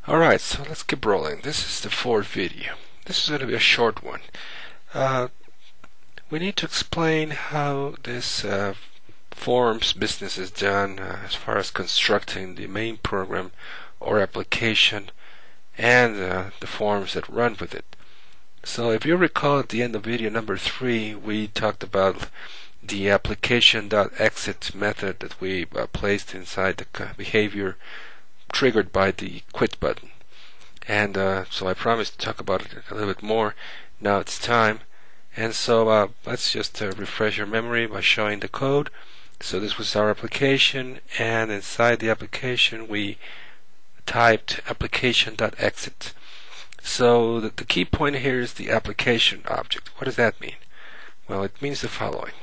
Alright, so let's keep rolling. This is the fourth video. This is going to be a short one. We need to explain how this forms business is done as far as constructing the main program or application and the forms that run with it. So if you recall, at the end of video number 3, we talked about the application.exit method that we placed inside the behavior triggered by the quit button. And so I promised to talk about it a little bit more. Now it's time. And so let's just refresh your memory by showing the code. So this was our application, and inside the application we typed application.exit. So the key point here is the application object. What does that mean? Well, it means the following.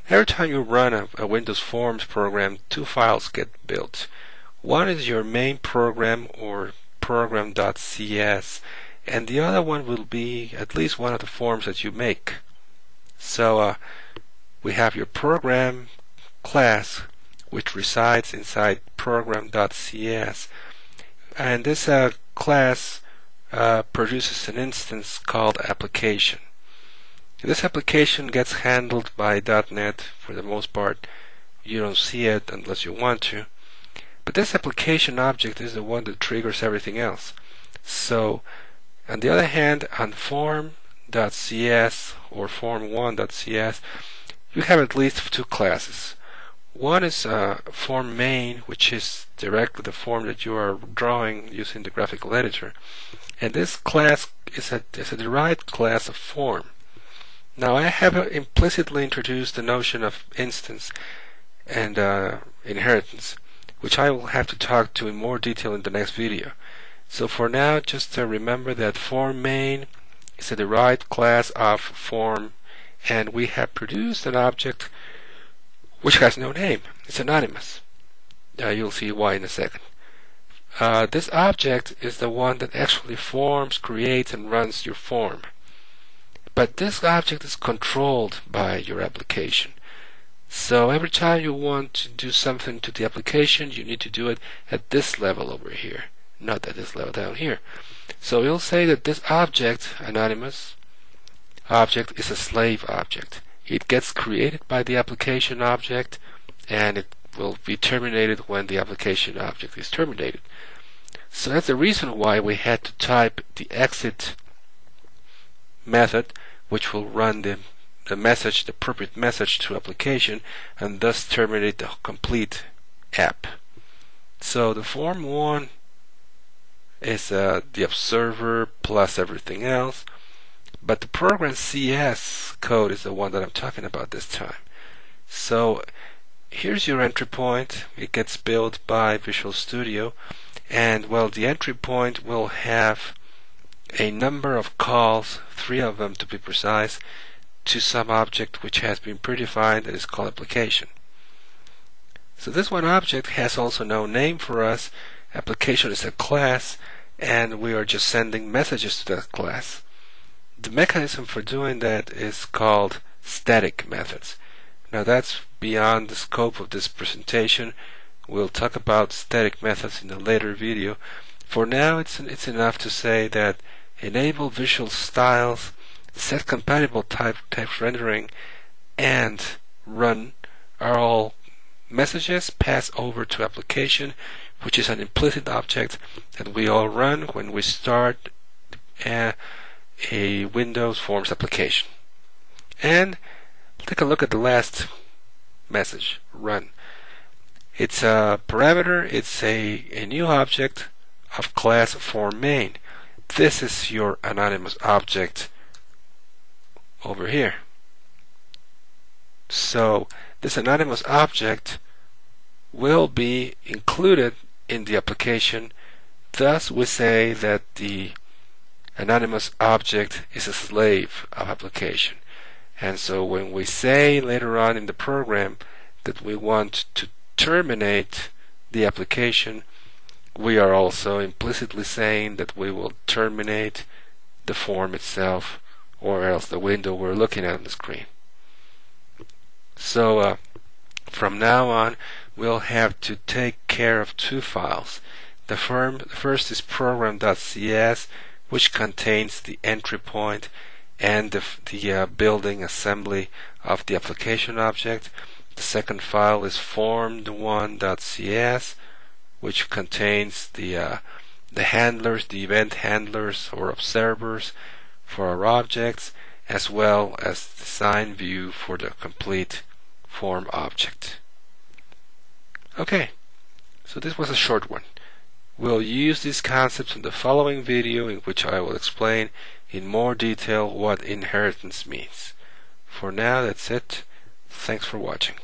Every time you run a WindowsForms program, two files get built. One is your main program or program.cs, and the other one will be at least one of the forms that you make. So we have your program class, which resides inside program.cs, and this class produces an instance called application. This application gets handled by .NET for the most part. You don't see it unless you want to. But this application object is the one that triggers everything else. So, on the other hand, on form.cs or form1.cs, you have at least two classes. One is form main, which is directly the form that you are drawing using the graphical editor. And this class is a derived class of form. Now, I have implicitly introduced the notion of instance and inheritance, which I will have to talk to in more detail in the next video. So for now, just remember that form main is a derived class of form, and we have produced an object which has no name. It's anonymous. You'll see why in a second. This object is the one that actually forms, creates, and runs your form. But this object is controlled by your application. So every time you want to do something to the application, you need to do it at this level over here, not at this level down here. So you'll say that this object, anonymous object, is a slave object. It gets created by the application object, and it will be terminated when the application object is terminated. So that's the reason why we had to type the exit method, which will run the message, the appropriate message to application, and thus terminate the complete app. So the form 1 is the observer plus everything else, but the program CS code is the one that I'm talking about this time. So here's your entry point. It gets built by Visual Studio, and well, the entry point will have a number of calls, 3 of them to be precise, to some object which has been predefined and is called application. So this one object has also no name for us. Application is a class, and we are just sending messages to that class. The mechanism for doing that is called static methods. Now that's beyond the scope of this presentation. We'll talk about static methods in a later video. For now, it's enough to say that enable visual styles, set compatible types rendering, and run are all messages passed over to application, which is an implicit object that we all run when we start a WindowsForms application. And take a look at the last message, run. It's a parameter, it's a new object of class form main. This is your anonymous object over here. So this anonymous object will be included in the application. Thus we say that the anonymous object is a slave of application. And so when we say later on in the program that we want to terminate the application, we are also implicitly saying that we will terminate the form itself, or else the window we're looking at on the screen. So from now on, we'll have to take care of two files. The first is program.cs, which contains the entry point and the building assembly of the application object. The second file is formed1.cs, which contains the handlers, the event handlers or observers for our objects, as well as the design view for the complete form object. Okay, so this was a short one. We'll use these concepts in the following video, in which I will explain in more detail what inheritance means. For now, that's it. Thanks for watching.